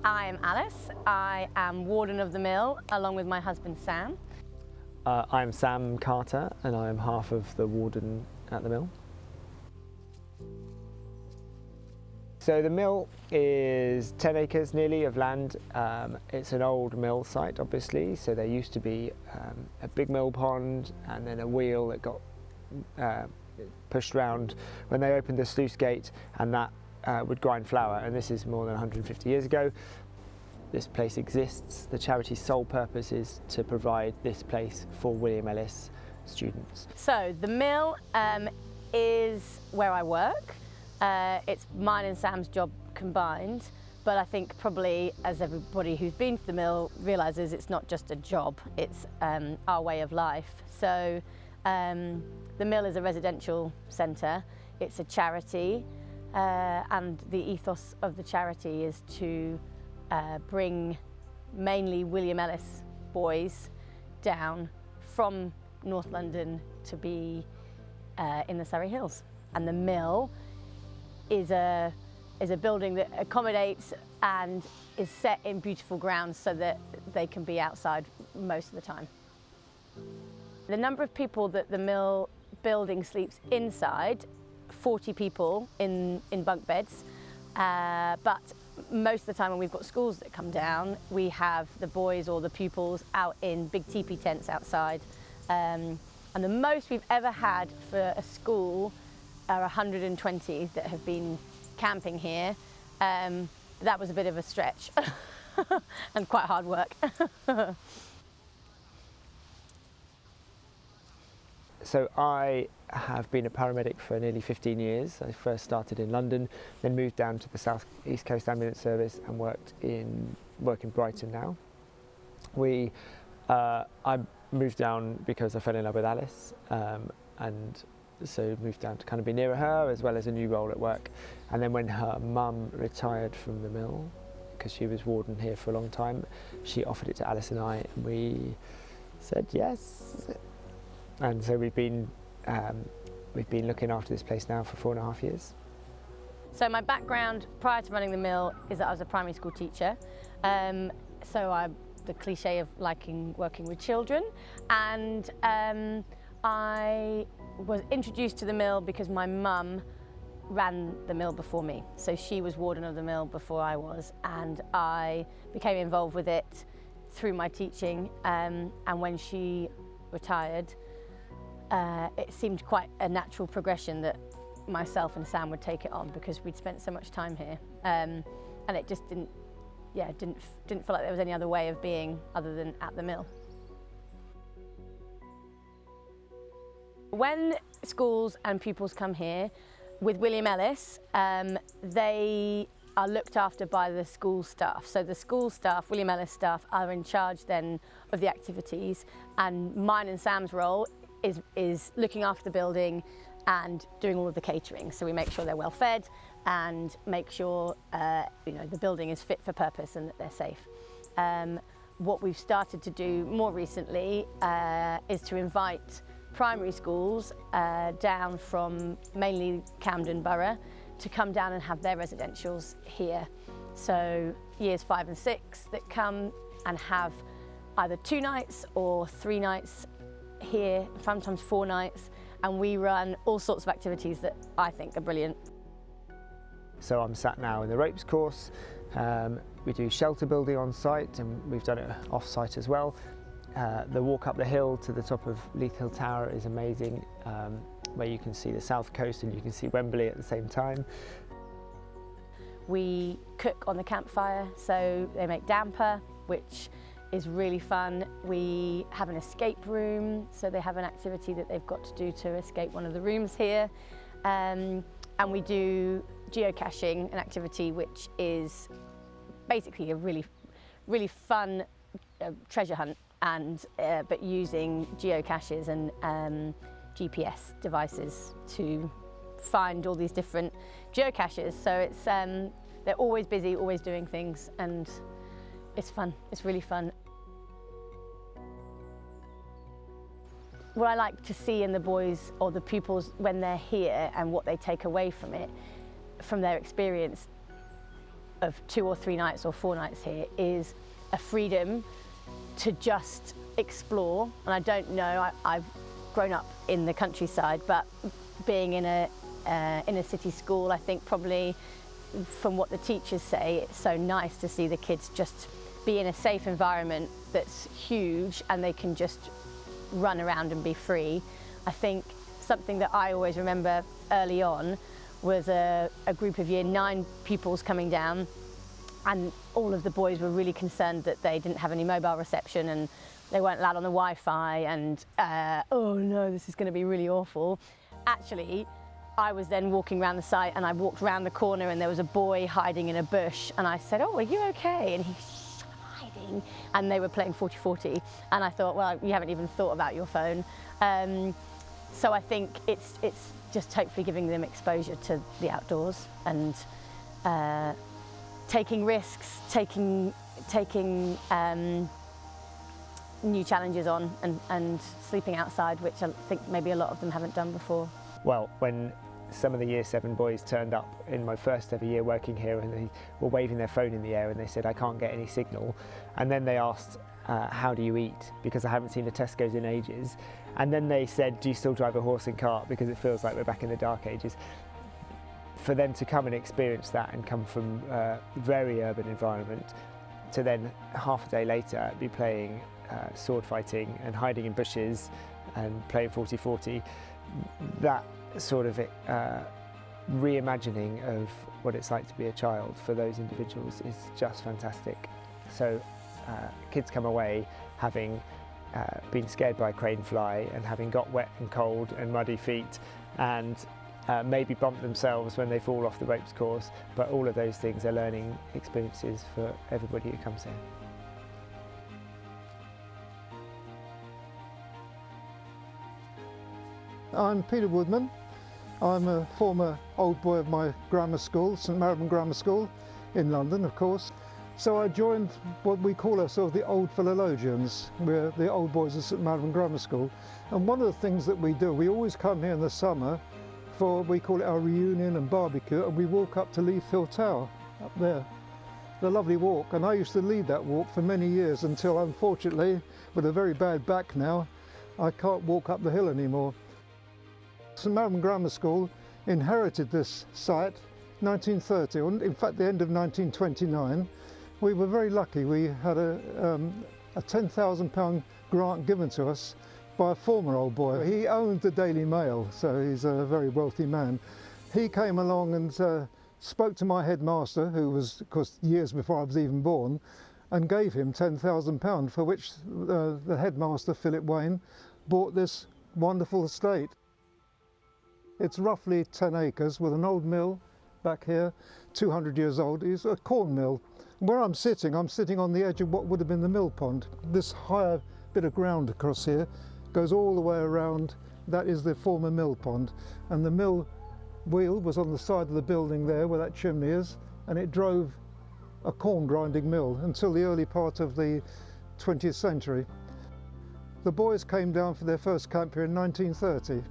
I'm Alice. I am warden of the mill along with my husband Sam. I'm Sam Carter and I am half of the warden at the mill. So the mill is 10 acres nearly of land. It's an old mill site obviously, so there used to be a big mill pond and then a wheel that got pushed round when they opened the sluice gate, and that would grind flour, and this is more than 150 years ago. This place exists. The charity's sole purpose is to provide this place for William Ellis students. So the mill is where I work. It's mine and Sam's job combined, but I think probably, as everybody who's been to the mill realises, it's not just a job, it's our way of life. So the mill is a residential centre, it's a charity, and the ethos of the charity is to bring mainly William Ellis boys down from North London to be in the Surrey Hills. And the mill is a building that accommodates and is set in beautiful grounds so that they can be outside most of the time. The number of people that the mill building sleeps inside, 40 people in bunk beds, but most of the time when we've got schools that come down, we have the boys or the pupils out in big teepee tents outside. And the most we've ever had for a school are 120 that have been camping here. That was a bit of a stretch and quite hard work. So I have been a paramedic for nearly 15 years. I first started in London, then moved down to the South East Coast Ambulance Service and work in Brighton now. I moved down because I fell in love with Alice, and so moved down to kind of be nearer her, as well as a new role at work. And then when her mum retired from the mill, because she was warden here for a long time, she offered it to Alice and I, and we said yes. And so we've been looking after this place now for 4.5 years. So my background prior to running the mill is that I was a primary school teacher. So I'm the cliche of liking working with children, and I was introduced to the mill because my mum ran the mill before me. So she was warden of the mill before I was, and I became involved with it through my teaching, and when she retired, it seemed quite a natural progression that myself and Sam would take it on, because we'd spent so much time here, and it just didn't feel like there was any other way of being other than at the mill. When schools and pupils come here with William Ellis, they are looked after by the school staff. So the school staff, William Ellis staff, are in charge then of the activities, and mine and Sam's role is looking after the building and doing all of the catering. So we make sure they're well fed and make sure the building is fit for purpose and that they're safe. What we've started to do more recently is to invite primary schools down from mainly Camden Borough to come down and have their residentials here. So years 5 and 6 that come and have either 2 nights or 3 nights here, sometimes 4 nights, and we run all sorts of activities that I think are brilliant. So I'm sat now in the ropes course. We do shelter building on site, and we've done it off site as well. The walk up the hill to the top of Leith Hill Tower is amazing, where you can see the south coast and you can see Wembley at the same time. We cook on the campfire, so they make damper, which is really fun. We have an escape room, so they have an activity that they've got to do to escape one of the rooms here. And we do geocaching, an activity which is basically a really, really fun treasure hunt, and but using geocaches and GPS devices to find all these different geocaches. So it's they're always busy, always doing things, and it's fun. It's really fun. What I like to see in the boys or the pupils when they're here and what they take away from it, from their experience of 2 or 3 nights or 4 nights here is a freedom to just explore. And I don't know, I've grown up in the countryside, but being in a inner city school, I think probably from what the teachers say, it's so nice to see the kids just be in a safe environment that's huge and they can just run around and be free. I think something that I always remember early on was a group of Year 9 pupils coming down, and all of the boys were really concerned that they didn't have any mobile reception and they weren't allowed on the Wi-Fi, and oh no, this is going to be really awful. Actually, I was then walking around the site and I walked around the corner and there was a boy hiding in a bush, and I said, "Oh, are you okay?" And he's hiding, and they were playing 40-40, and I thought, well, you haven't even thought about your phone. So I think it's just hopefully giving them exposure to the outdoors and taking risks, taking new challenges on, and sleeping outside, which I think maybe a lot of them haven't done before. Well, when some of the Year 7 boys turned up in my first ever year working here, and they were waving their phone in the air and they said, "I can't get any signal," and then they asked, "How do you eat?" because I haven't seen a Tesco's in ages, and then they said, "Do you still drive a horse and cart?" because it feels like we're back in the dark ages. For them to come and experience that and come from a very urban environment to then half a day later be playing sword fighting and hiding in bushes and playing 40-40, that sort of reimagining of what it's like to be a child for those individuals is just fantastic. So kids come away having been scared by a crane fly and having got wet and cold and muddy feet and maybe bump themselves when they fall off the ropes course, but all of those things are learning experiences for everybody who comes here. I'm Peter Woodman. I'm a former old boy of my grammar school, St Marylebone Grammar School in London, of course. So I joined what we call ourselves the Old Philologians. We're the old boys of St Marylebone Grammar School. And one of the things that we do, we always come here in the summer for, we call it our reunion and barbecue, and we walk up to Leith Hill Tower, up there. The lovely walk, and I used to lead that walk for many years until, unfortunately, with a very bad back now, I can't walk up the hill anymore. St Marylebone Grammar School inherited this site 1930, or in fact the end of 1929. We were very lucky. We had a £10,000 grant given to us by a former old boy. He owned the Daily Mail, so he's a very wealthy man. He came along and spoke to my headmaster, who was, of course, years before I was even born, and gave him £10,000, for which the headmaster, Philip Wayne, bought this wonderful estate. It's roughly 10 acres with an old mill back here, 200 years old. It's a corn mill. Where I'm sitting on the edge of what would have been the mill pond. This higher bit of ground across here goes all the way around. That is the former mill pond. And the mill wheel was on the side of the building there where that chimney is, and it drove a corn grinding mill until the early part of the 20th century. The boys came down for their first camp here in 1930.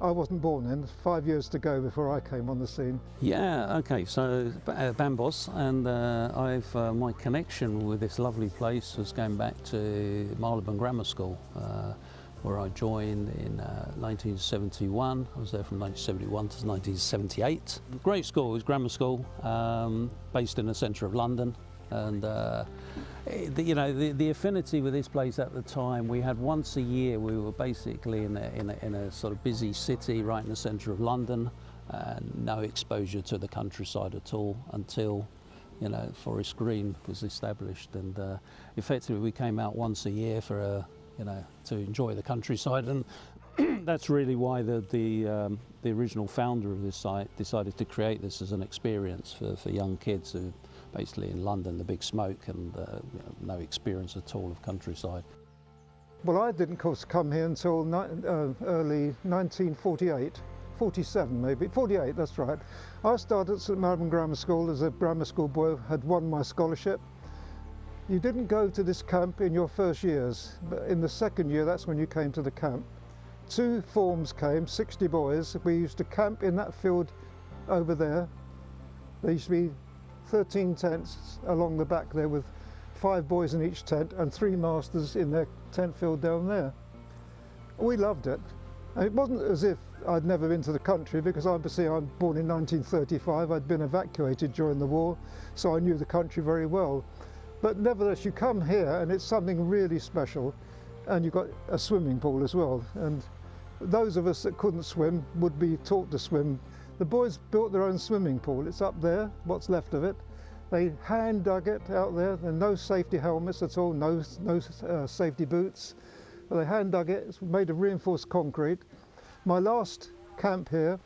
I wasn't born then, 5 years to go before I came on the scene. Yeah, okay, so Bambos, and my connection with this lovely place was going back to Marylebone Grammar School, where I joined in 1971. I was there from 1971 to 1978. Great school, it was grammar school, based in the centre of London. And the affinity with this place at the time, we had once a year, we were basically in a sort of busy city right in the centre of London, no exposure to the countryside at all until Forest Green was established, and effectively we came out once a year for to enjoy the countryside, and that's really why the original founder of this site decided to create this as an experience for young kids who basically in London, the big smoke and no experience at all of countryside. Well, I didn't, of course, come here until early 1948, 47 maybe, 48, that's right. I started at St Marylebone Grammar School as a grammar school boy, had won my scholarship. You didn't go to this camp in your first years, but in the second year, that's when you came to the camp. 2 forms came, 60 boys. We used to camp in that field over there. There used to be 13 tents along the back there with 5 boys in each tent and 3 masters in their tent field down there. We loved it. And it wasn't as if I'd never been to the country, because obviously I'm born in 1935, I'd been evacuated during the war, so I knew the country very well. But nevertheless, you come here and it's something really special, and you've got a swimming pool as well. And those of us that couldn't swim would be taught to swim. The boys built their own swimming pool. It's up there, what's left of it. They hand dug it out there. There are no safety helmets at all, no safety boots. They hand dug it. It's made of reinforced concrete. My last camp here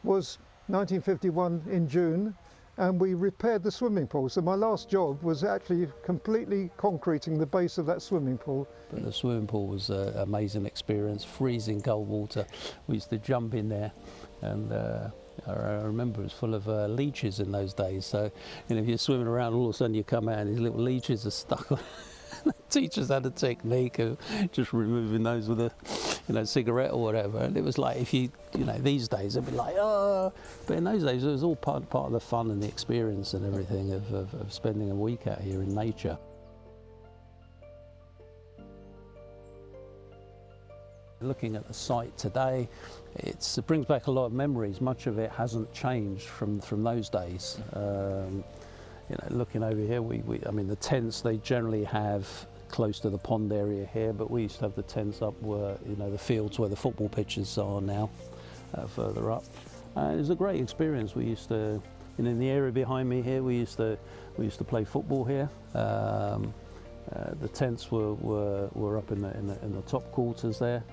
was 1951 in June, and we repaired the swimming pool. So my last job was actually completely concreting the base of that swimming pool. But the swimming pool was an amazing experience, freezing cold water. We used to jump in there, and I remember it was full of leeches in those days. So, you know, if you're swimming around, all of a sudden you come out and these little leeches are stuck on. The teachers had a technique of just removing those with a, you know, cigarette or whatever. And it was like, if you know, these days it'd be like, oh, but in those days it was all part of the fun and the experience and everything of spending a week out here in nature. Looking at the site today, it brings back a lot of memories. Much of it hasn't changed from those days. You know, looking over here, I mean, the tents they generally have close to the pond area here, but we used to have the tents up where, you know, the fields where the football pitches are now, further up. It was a great experience. We used to, and in the area behind me here, we used to play football here. The tents were up in the top quarters there.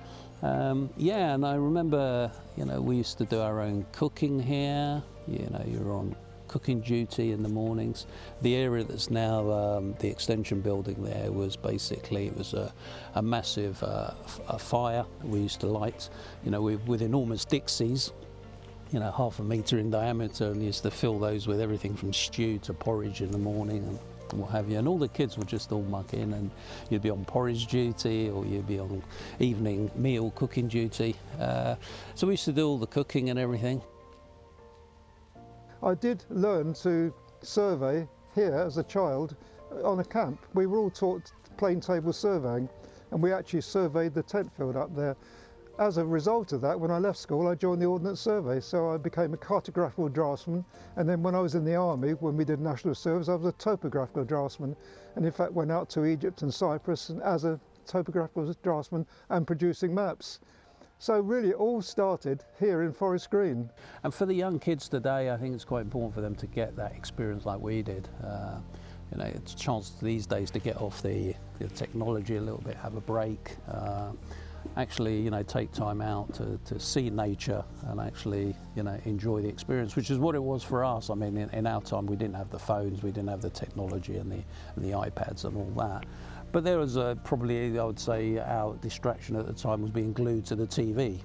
Yeah, and I remember, you know, we used to do our own cooking here. You know, you're on cooking duty in the mornings. The area that's now the extension building there was basically, it was a massive a fire we used to light, you know, with enormous Dixies, you know, 1/2 metre in diameter, and used to fill those with everything from stew to porridge in the morning and what have you. And all the kids would just all muck in, and you'd be on porridge duty or you'd be on evening meal cooking duty. So we used to do all the cooking and everything. I did learn to survey here as a child on a camp. We were all taught plain table surveying, and we actually surveyed the tent field up there. As a result of that, when I left school, I joined the Ordnance Survey, so I became a cartographical draftsman. And then when I was in the army, when we did national service, I was a topographical draftsman, and in fact went out to Egypt and Cyprus as a topographical draftsman and producing maps. So really it all started here in Forest Green. And for the young kids today, I think it's quite important for them to get that experience like we did. You know, it's a chance these days to get off the technology a little bit, have a break, actually, you know, take time out to see nature and actually, you know, enjoy the experience, which is what it was for us. I mean, in our time, we didn't have the phones, we didn't have the technology and the iPads and all that. But there was probably, I would say, our distraction at the time was being glued to the TV.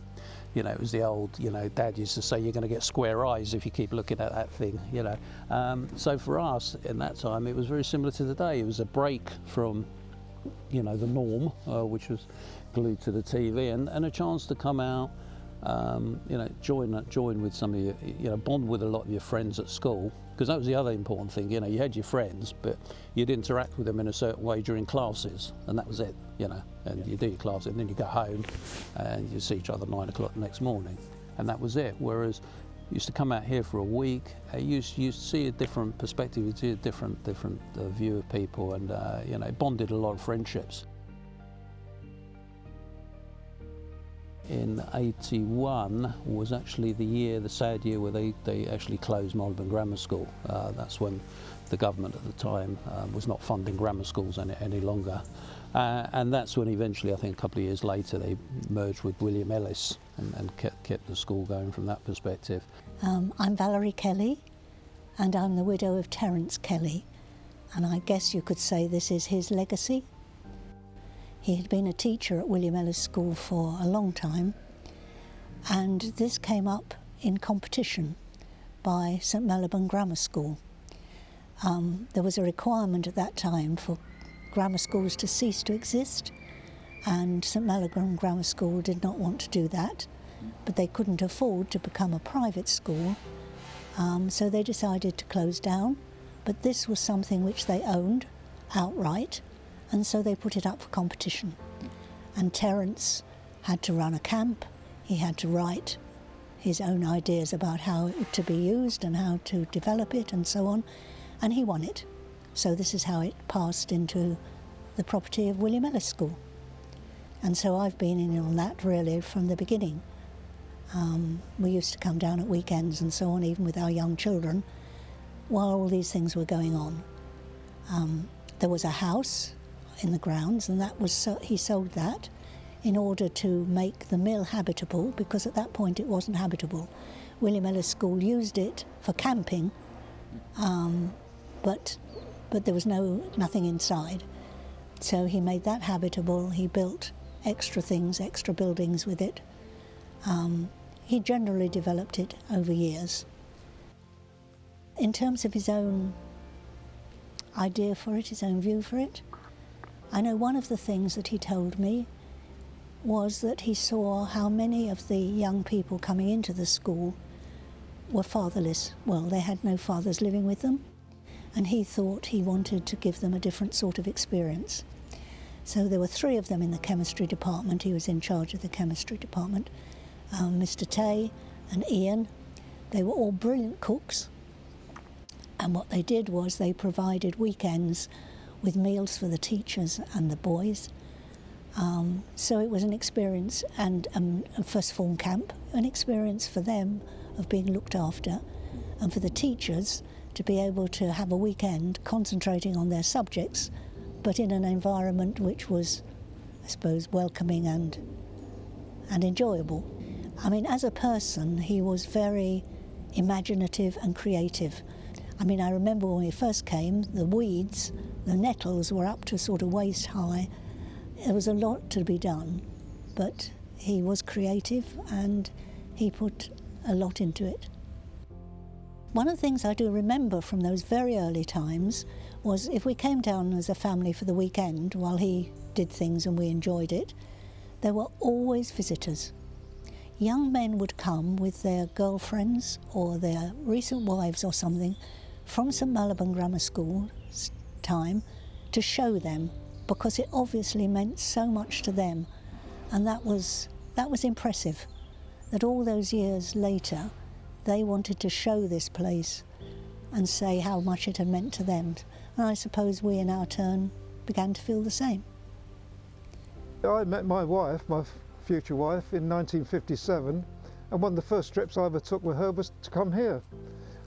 You know, it was the old, you know, Dad used to say, you're going to get square eyes if you keep looking at that thing, you know. So for us, in that time, it was very similar to today. It was a break from, you know, the norm, which was glued to the TV, and a chance to come out, you know, join with some of your, you know, bond with a lot of your friends at school, because that was the other important thing. You know, you had your friends, but you'd interact with them in a certain way during classes, and that was it, you know. And you do your class, and then you go home, and you see each other 9 o'clock the next morning, and that was it. Whereas you used to come out here for a week, you see a different perspective, you see a different view of people, and you know, it bonded a lot of friendships. In 81 was actually the sad year where they actually closed Marylebone Grammar School. That's when the government at the time was not funding grammar schools any longer. And that's when eventually, I think a couple of years later, they merged with William Ellis and kept the school going from that perspective. I'm Valerie Kelly, and I'm the widow of Terence Kelly, and I guess you could say this is his legacy. He had been a teacher at William Ellis School for a long time, and this came up in competition by St Marylebone Grammar School. There was a requirement at that time for grammar schools to cease to exist, and St Marylebone Grammar School did not want to do that, but they couldn't afford to become a private school, so they decided to close down, but this was something which they owned outright, and so they put it up for competition. And Terence had to run a camp, he had to write his own ideas about how it was to be used and how to develop it and so on, and he won it. So this is how it passed into the property of William Ellis School. And so I've been in on that really from the beginning. We used to come down at weekends and so on, even with our young children, while all these things were going on. There was a house in the grounds, and that was he sold that in order to make the mill habitable, because at that point it wasn't habitable. William Ellis School used it for camping, but there was nothing inside. So he made that habitable. He built extra things, extra buildings with it. He generally developed it over years. In terms of his own idea for it, his own view for it, I know one of the things that he told me was that he saw how many of the young people coming into the school were fatherless. Well, they had no fathers living with them, and he thought he wanted to give them a different sort of experience. So there were 3 of them in the chemistry department. He was in charge of the chemistry department. Mr. Tay and Ian. They were all brilliant cooks, and what they did was they provided weekends with meals for the teachers and the boys. So it was an experience, and a first form camp, an experience for them of being looked after, and for the teachers to be able to have a weekend concentrating on their subjects, but in an environment which was, I suppose, welcoming and enjoyable. I mean, as a person, he was very imaginative and creative. I mean, I remember when we first came, the weeds, the nettles were up to sort of waist high. There was a lot to be done, but he was creative and he put a lot into it. One of the things I do remember from those very early times was if we came down as a family for the weekend while he did things and we enjoyed it, there were always visitors. Young men would come with their girlfriends or their recent wives or something from St Malabun Grammar School's time to show them, because it obviously meant so much to them, and that was impressive, that all those years later they wanted to show this place and say how much it had meant to them. And I suppose we in our turn began to feel the same. I met my wife, my future wife, in 1957, and one of the first trips I ever took with her was to come here.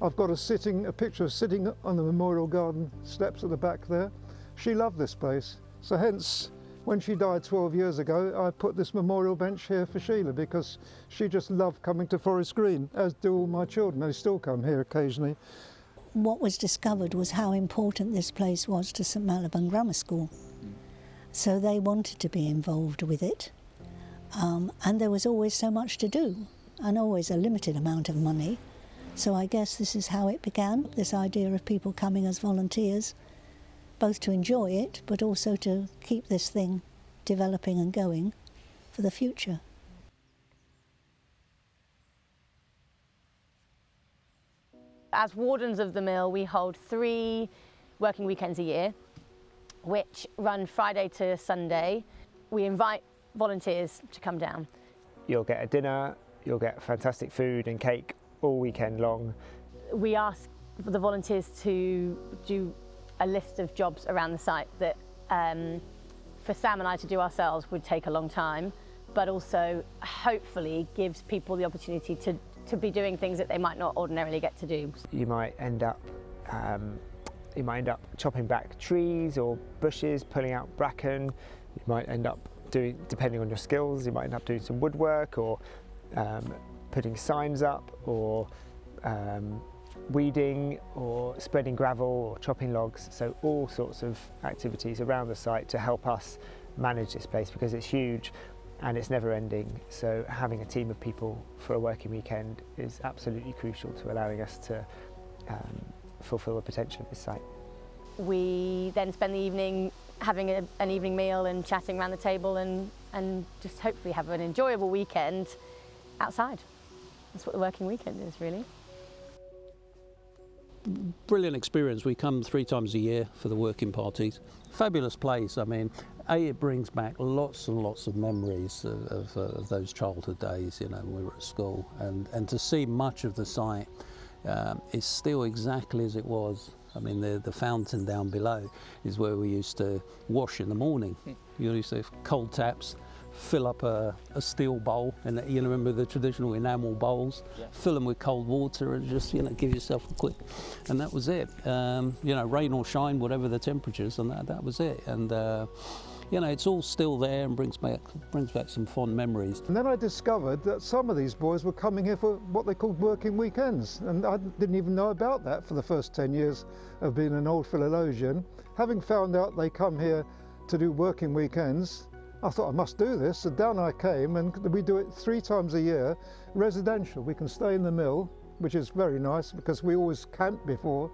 I've got a picture of sitting on the Memorial Garden steps at the back there. She loved this place, so hence when she died 12 years ago, I put this memorial bench here for Sheila, because she just loved coming to Forest Green, as do all my children. They still come here occasionally. What was discovered was how important this place was to St Malabun Grammar School. So they wanted to be involved with it, and there was always so much to do and always a limited amount of money. So I guess this is how it began, this idea of people coming as volunteers, both to enjoy it but also to keep this thing developing and going for the future. As wardens of the mill, we hold 3 working weekends a year, which run Friday to Sunday. We invite volunteers to come down. You'll get a dinner, you'll get fantastic food and cake all weekend long. We ask for the volunteers to do a list of jobs around the site that for Sam and I to do ourselves would take a long time, but also hopefully gives people the opportunity to be doing things that they might not ordinarily get to do. You might end up chopping back trees or bushes, pulling out bracken. You might end up doing, depending on your skills, you might end up doing some woodwork or putting signs up, or weeding or spreading gravel or chopping logs. So all sorts of activities around the site to help us manage this place, because it's huge and it's never ending. So having a team of people for a working weekend is absolutely crucial to allowing us to fulfil the potential of this site. We then spend the evening having an evening meal and chatting around the table and just hopefully have an enjoyable weekend outside. That's what the working weekend is, really. brilliant experience. We come 3 times a year for the working parties. Fabulous place. I mean, it brings back lots and lots of memories of those childhood days, you know, when we were at school. And to see much of the site is still exactly as it was. I mean, the fountain down below is where we used to wash in the morning. You used to have cold taps, fill up a steel bowl, and you remember the traditional enamel bowls, fill them with cold water and just, you know, give yourself a quick, and that was it. You know, rain or shine, whatever the temperatures, and that was it. And you know, it's all still there and brings back some fond memories. And then I discovered that some of these boys were coming here for what they called working weekends, and I didn't even know about that for the first 10 years of being an Old Philologian. Having found out they come here to do working weekends, I thought I must do this, so down I came, and we do it 3 times a year, residential. We can stay in the mill, which is very nice because we always camped before,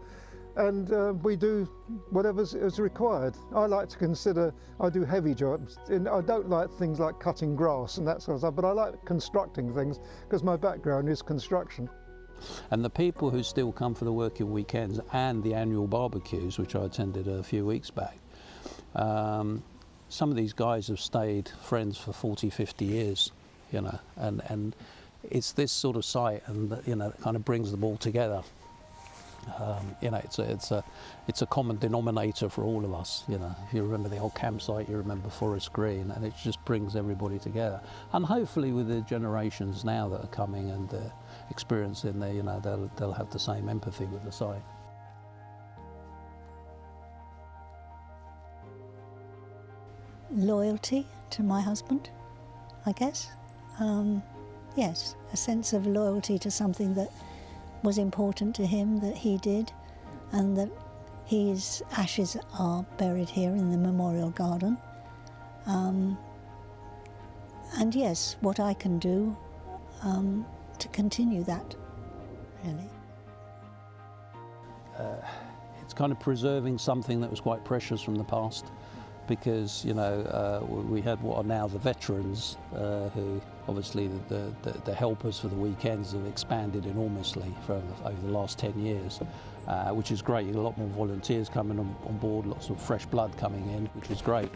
and we do whatever is required. I like to consider, I do heavy jobs, and I don't like things like cutting grass and that sort of stuff, but I like constructing things because my background is construction. And the people who still come for the working weekends and the annual barbecues, which I attended a few weeks back, some of these guys have stayed friends for 40, 50 years, you know, and it's this sort of site, and you know, that kind of brings them all together. You know, it's a common denominator for all of us. You know, if you remember the old campsite, you remember Forest Green, and it just brings everybody together. And hopefully, with the generations now that are coming and experiencing there, you know, they'll have the same empathy with the site. Loyalty to my husband, I guess. Yes, a sense of loyalty to something that was important to him, that he did, and that his ashes are buried here in the memorial garden. And yes, what I can do to continue that, really. It's kind of preserving something that was quite precious from the past, because, you know, we had what are now the veterans, who obviously the helpers for the weekends have expanded enormously over the last 10 years, which is great. A lot more volunteers coming on board, lots of fresh blood coming in, which is great.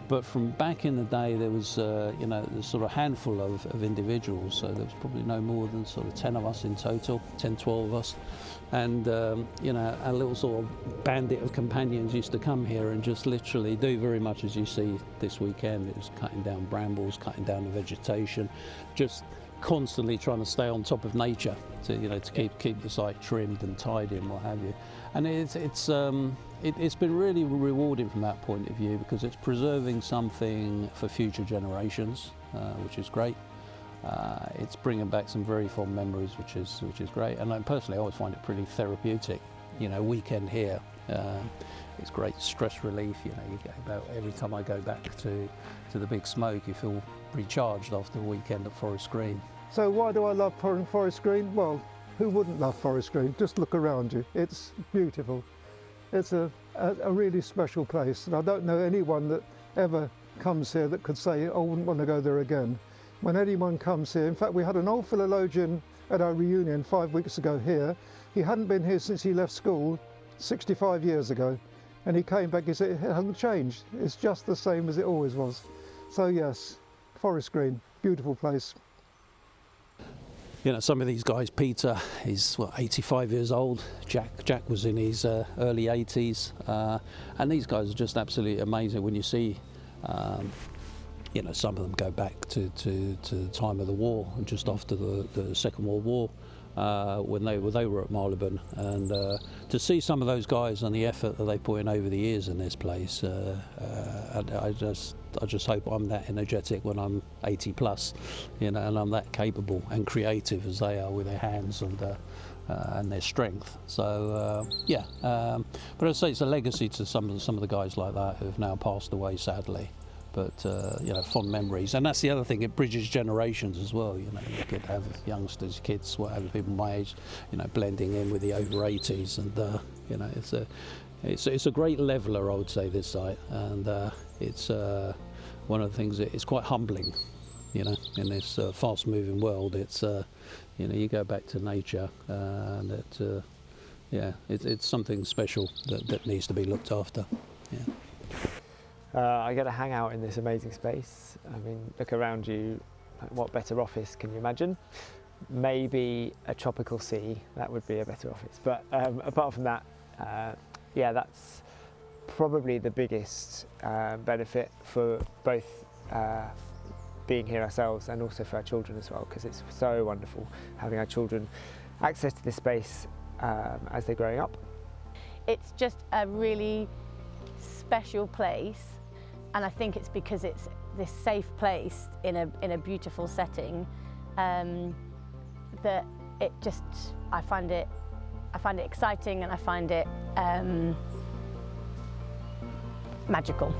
But from back in the day, there was, you know, a sort of handful of individuals, so there was probably no more than sort of 10 of us in total, 10, 12 of us. And, you know, a little sort of bandit of companions used to come here and just literally do very much as you see this weekend. It was cutting down brambles, cutting down the vegetation, just constantly trying to stay on top of nature to, you know, to keep the site trimmed and tidy and what have you. And it's been really rewarding from that point of view, because it's preserving something for future generations, which is great. It's bringing back some very fond memories, which is great. And personally, I always find it pretty therapeutic. You know, weekend here, it's great stress relief. You know, you get about every time I go back to the Big Smoke, you feel recharged after a weekend at Forest Green. So why do I love Forest Green? Well, who wouldn't love Forest Green? Just look around you. It's beautiful. It's a really special place, and I don't know anyone that ever comes here that could say, I wouldn't want to go there again. When anyone comes here, in fact, we had an Old Philologian at our reunion 5 weeks ago here. He hadn't been here since he left school 65 years ago, and he came back, he said, it hasn't changed. It's just the same as it always was. So yes, Forest Green, beautiful place. You know, some of these guys, Peter is 85 years old, Jack was in his early 80s, and these guys are just absolutely amazing. When you see, you know, some of them go back to the time of the war, just after the Second World War, when they were at Marylebone, and to see some of those guys and the effort that they put in over the years in this place, I just hope I'm that energetic when I'm 80 plus, you know, and I'm that capable and creative as they are with their hands and their strength. So yeah, but I'd say it's a legacy to some of the guys like that who have now passed away, sadly. But you know, fond memories, and that's the other thing. It bridges generations as well. You know, you get to have youngsters, kids, whatever, people my age, you know, blending in with the over 80s, and you know, it's a great leveler, I would say, this site, and it's one of the things that it's quite humbling. You know, in this fast-moving world, it's you know, you go back to nature, and yeah, it's something special that needs to be looked after. Yeah. I get to hang out in this amazing space. I mean, look around you, like, what better office can you imagine? Maybe a tropical sea, that would be a better office. But apart from that, yeah, that's probably the biggest benefit for both being here ourselves and also for our children as well, because it's so wonderful having our children access to this space as they're growing up. It's just a really special place, and I think it's because it's this safe place in a beautiful setting that it just, I find it exciting, and I find it magical.